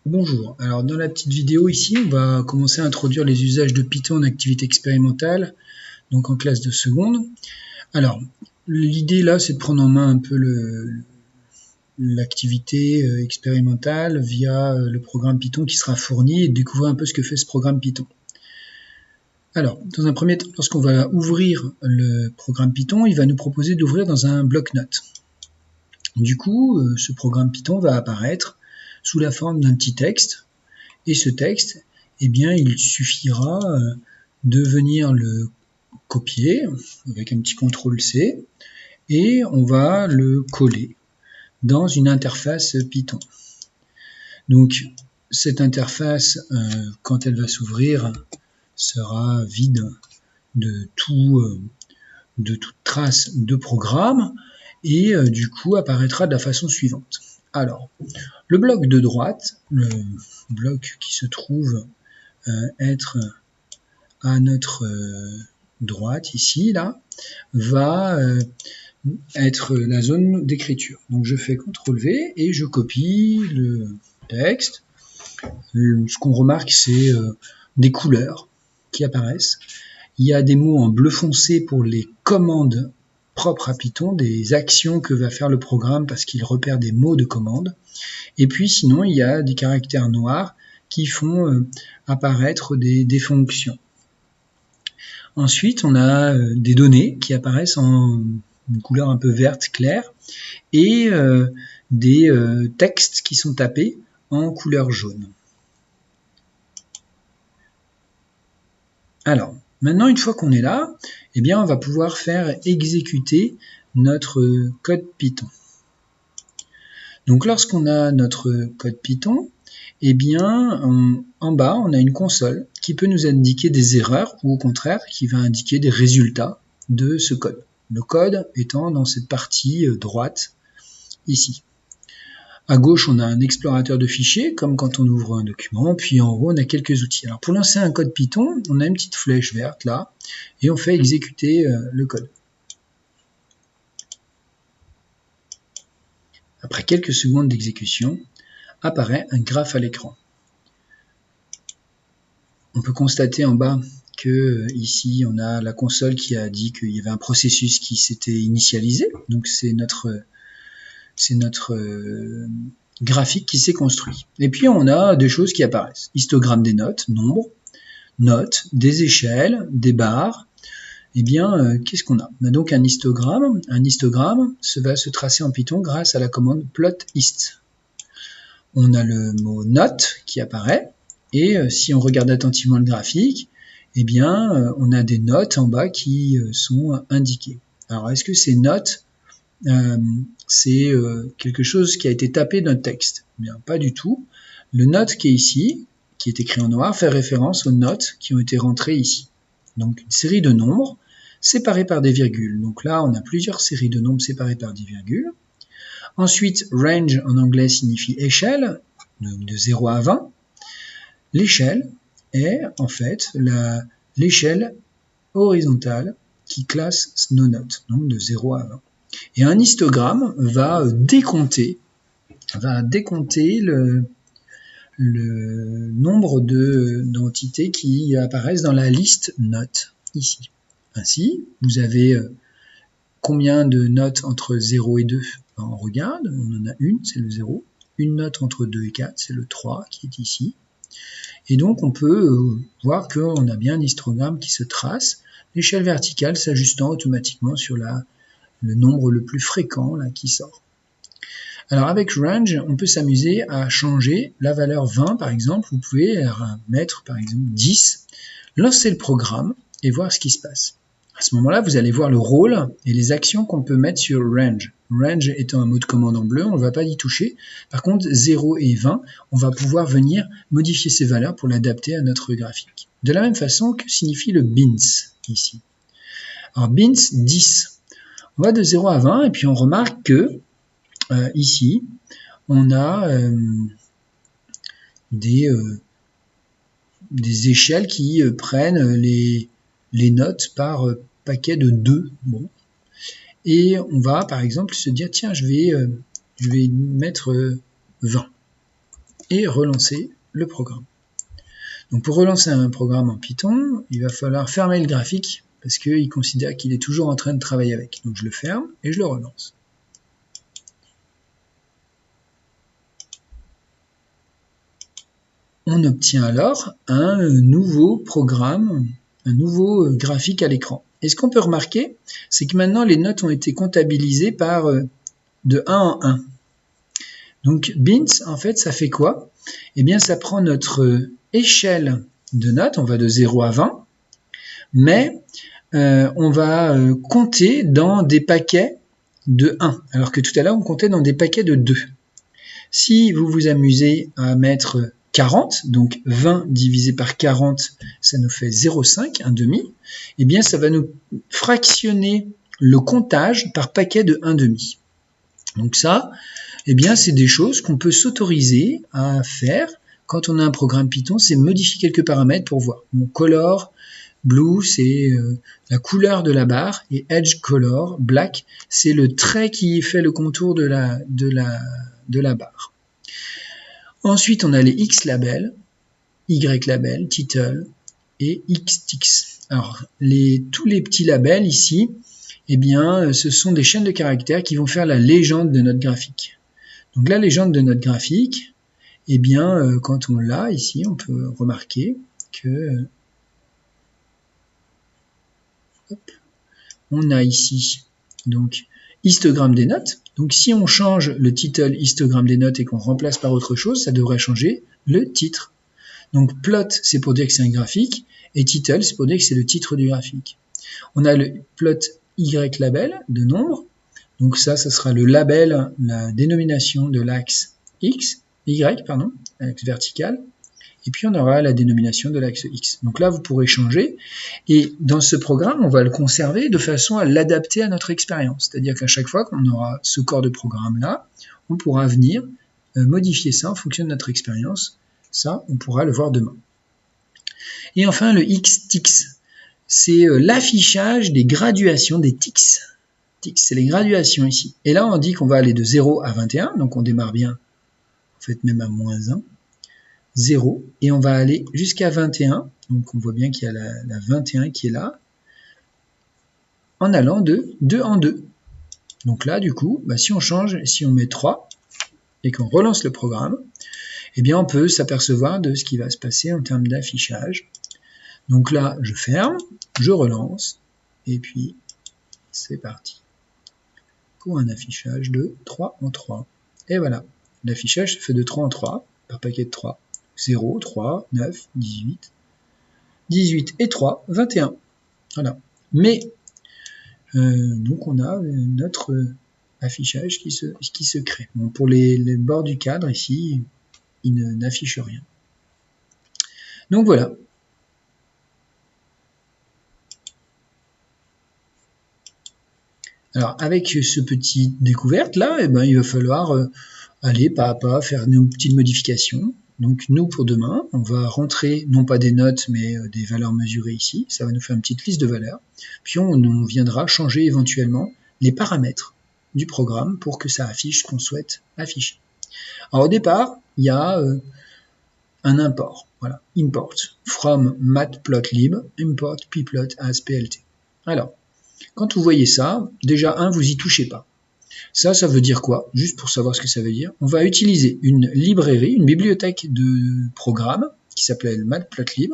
Bonjour, alors dans la petite vidéo ici, on va commencer à introduire les usages de Python en activité expérimentale, donc en classe de seconde. Alors, l'idée là, c'est de prendre en main un peu l'activité expérimentale via le programme Python qui sera fourni et de découvrir un peu ce que fait ce programme Python. Alors, dans un premier temps, lorsqu'on va ouvrir le programme Python, il va nous proposer d'ouvrir dans un bloc-notes. Du coup, ce programme Python va apparaître sous la forme d'un petit texte. Et ce texte, eh bien, il suffira de venir le copier avec un petit CTRL-C et on va le coller dans une interface Python. Donc, cette interface, quand elle va s'ouvrir, sera vide de toute trace de programme et du coup apparaîtra de la façon suivante. Alors, le bloc de droite, le bloc qui se trouve être à notre droite ici, là, va être la zone d'écriture. Donc je fais CTRL-V et je copie le texte. Ce qu'on remarque, c'est des couleurs qui apparaissent. Il y a des mots en bleu foncé pour les commandes propres à Python, des actions que va faire le programme parce qu'il repère des mots de commande. Et puis sinon, il y a des caractères noirs qui font apparaître des fonctions. Ensuite, on a des données qui apparaissent en une couleur un peu verte claire et des textes qui sont tapés en couleur jaune. Alors, maintenant, une fois qu'on est là, eh bien, on va pouvoir faire exécuter notre code Python. Donc, lorsqu'on a notre code Python, eh bien, en bas, on a une console qui peut nous indiquer des erreurs ou au contraire, qui va indiquer des résultats de ce code. Le code étant dans cette partie droite, ici. À gauche, on a un explorateur de fichiers, comme quand on ouvre un document, puis en haut, on a quelques outils. Alors, pour lancer un code Python, on a une petite flèche verte là, et on fait exécuter le code. Après quelques secondes d'exécution, apparaît un graphe à l'écran. On peut constater en bas que ici on a la console qui a dit qu'il y avait un processus qui s'était initialisé, donc c'est notre graphique qui s'est construit. Et puis on a des choses qui apparaissent, histogramme des notes, nombre, notes, des échelles, des barres. Eh bien, qu'est-ce qu'on a? On a donc un histogramme. Un histogramme va se tracer en Python grâce à la commande plotHist. On a le mot note qui apparaît. Et si on regarde attentivement le graphique, eh bien, on a des notes en bas qui sont indiquées. Alors, est-ce que ces notes, c'est quelque chose qui a été tapé d'un texte? Eh bien, pas du tout. Le note qui est ici, qui est écrit en noir, fait référence aux notes qui ont été rentrées ici. Donc, une série de nombres séparés par des virgules. Donc là, on a plusieurs séries de nombres séparées par des virgules. Ensuite, range en anglais signifie échelle, de 0 à 20. L'échelle est en fait l'échelle horizontale qui classe nos notes, donc de 0 à 20. Et un histogramme va décompter le nombre d'entités qui apparaissent dans la liste notes ici. Ainsi, vous avez combien de notes entre 0 et 2? On regarde, on en a une, c'est le 0. Une note entre 2 et 4, c'est le 3 qui est ici. Et donc, on peut voir qu'on a bien un histogramme qui se trace, l'échelle verticale s'ajustant automatiquement sur le nombre le plus fréquent là, qui sort. Alors, avec range, on peut s'amuser à changer la valeur 20, par exemple. Vous pouvez mettre, par exemple, 10, lancer le programme et voir ce qui se passe. À ce moment-là, vous allez voir le rôle et les actions qu'on peut mettre sur range. Range étant un mot de commande en bleu, on ne va pas y toucher. Par contre, 0 et 20, on va pouvoir venir modifier ces valeurs pour l'adapter à notre graphique. De la même façon, que signifie le bins ici? Alors, bins 10. On va de 0 à 20 et puis on remarque que ici, on a des échelles qui prennent les notes par paquet de 2. Bon. Et on va par exemple se dire tiens, je vais mettre 20. et relancer le programme. Donc pour relancer un programme en Python, il va falloir fermer le graphique parce qu'il considère qu'il est toujours en train de travailler avec. Donc je le ferme et je le relance. On obtient alors un nouveau programme, un nouveau graphique à l'écran. Et ce qu'on peut remarquer, c'est que maintenant les notes ont été comptabilisées par de 1 en 1. Donc bins, en fait, ça fait quoi? Eh bien, ça prend notre échelle de notes, on va de 0 à 20, mais on va compter dans des paquets de 1, alors que tout à l'heure, on comptait dans des paquets de 2. Si vous vous amusez à mettre 40, donc 20 divisé par 40, ça nous fait 0,5, un demi, eh bien ça va nous fractionner le comptage par paquet de 1 demi. Donc ça, eh bien c'est des choses qu'on peut s'autoriser à faire quand on a un programme Python, c'est modifier quelques paramètres pour voir. Mon color, blue, c'est la couleur de la barre, et edge color, black, c'est le trait qui fait le contour de la barre. Ensuite, on a les X labels, Y labels, title et XTix. Alors, tous les petits labels ici, eh bien, ce sont des chaînes de caractères qui vont faire la légende de notre graphique. Donc, la légende de notre graphique, eh bien, quand on l'a ici, on peut remarquer que on a ici donc histogramme des notes. Donc si on change le title histogramme des notes et qu'on remplace par autre chose, ça devrait changer le titre. Donc plot, c'est pour dire que c'est un graphique, et title, c'est pour dire que c'est le titre du graphique. On a le plot Y label de nombre. Donc ça sera le label, la dénomination de l'axe X, Y, pardon, l'axe vertical. Et puis on aura la dénomination de l'axe X. Donc là, vous pourrez changer. Et dans ce programme, on va le conserver de façon à l'adapter à notre expérience. C'est-à-dire qu'à chaque fois qu'on aura ce corps de programme-là, on pourra venir modifier ça en fonction de notre expérience. Ça, on pourra le voir demain. Et enfin, le XTix, c'est l'affichage des graduations des tics. Tics, c'est les graduations ici. Et là, on dit qu'on va aller de 0 à 21, donc on démarre bien, en fait même à moins 1. 0, et on va aller jusqu'à 21, donc on voit bien qu'il y a la 21 qui est là, en allant de 2 en 2. Donc là, du coup, si on change, si on met 3, et qu'on relance le programme, eh bien on peut s'apercevoir de ce qui va se passer en termes d'affichage. Donc là, je ferme, je relance, et puis c'est parti pour un affichage de 3 en 3. Et voilà, l'affichage se fait de 3 en 3, par paquet de 3. 0, 3, 9, 18, 18 et 3, 21. Voilà. Mais, donc on a notre affichage qui se crée. Bon, pour les bords du cadre, ici, il n'affiche rien. Donc voilà. Alors, avec ce petit découverte-là, eh ben, il va falloir aller pas à pas, faire nos petites modifications. Donc nous, pour demain, on va rentrer non pas des notes, mais des valeurs mesurées ici. Ça va nous faire une petite liste de valeurs. Puis on viendra changer éventuellement les paramètres du programme pour que ça affiche ce qu'on souhaite afficher. Alors au départ, il y a un import. Voilà, import from matplotlib, import pplot as plt. Alors, quand vous voyez ça, déjà vous y touchez pas. Ça veut dire quoi? Juste pour savoir ce que ça veut dire. On va utiliser une librairie, une bibliothèque de programmes qui s'appelle matplotlib.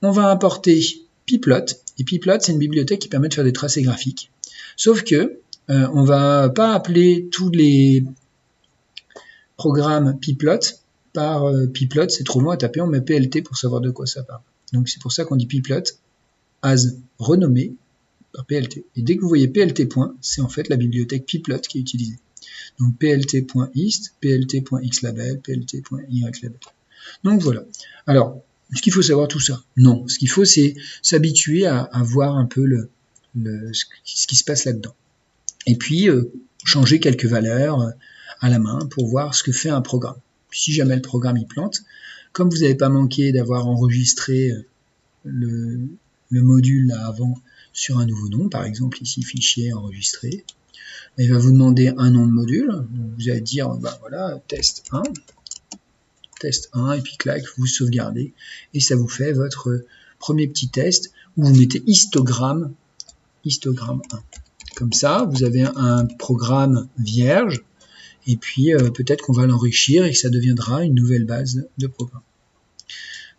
On va importer pplot, et pplot c'est une bibliothèque qui permet de faire des tracés graphiques. Sauf que on va pas appeler tous les programmes pplot par pplot, c'est trop loin à taper, on met plt pour savoir de quoi ça parle. Donc c'est pour ça qu'on dit pplot as renommé par plt. Et dès que vous voyez plt. C'est en fait la bibliothèque pplot qui est utilisée. Donc plt.hist, plt.xlabel, plt.ylabel. Donc voilà. Alors, est-ce qu'il faut savoir tout ça? Non. Ce qu'il faut, c'est s'habituer à voir un peu ce qui se passe là-dedans. Et puis, changer quelques valeurs à la main pour voir ce que fait un programme. Si jamais le programme il plante, comme vous n'avez pas manqué d'avoir enregistré le module là avant sur un nouveau nom, par exemple ici fichier enregistré, il va vous demander un nom de module, donc vous allez dire voilà test 1, test 1, et puis clac, vous sauvegardez, et ça vous fait votre premier petit test, où vous mettez histogramme 1. Comme ça, vous avez un programme vierge, et puis peut-être qu'on va l'enrichir et que ça deviendra une nouvelle base de programme.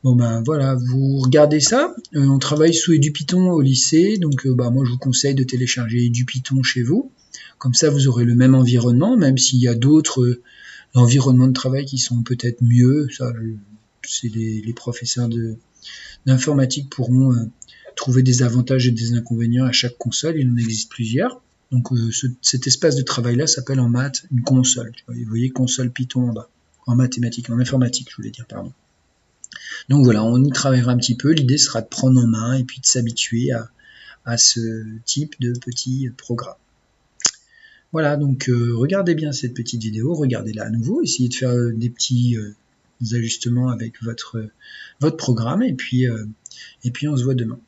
Bon ben voilà, vous regardez ça, on travaille sous EduPython au lycée, donc moi je vous conseille de télécharger EduPython chez vous, comme ça vous aurez le même environnement, même s'il y a d'autres environnements de travail qui sont peut-être mieux, ça c'est les professeurs d'informatique pourront trouver des avantages et des inconvénients à chaque console, il en existe plusieurs. Donc cet espace de travail là s'appelle en maths une console, vous voyez console Python en bas, en mathématiques, en informatique je voulais dire, pardon. Donc voilà, on y travaillera un petit peu, l'idée sera de prendre en main et puis de s'habituer à ce type de petit programme. Voilà, donc regardez bien cette petite vidéo, regardez-la à nouveau, essayez de faire des petits ajustements avec votre programme et puis on se voit demain.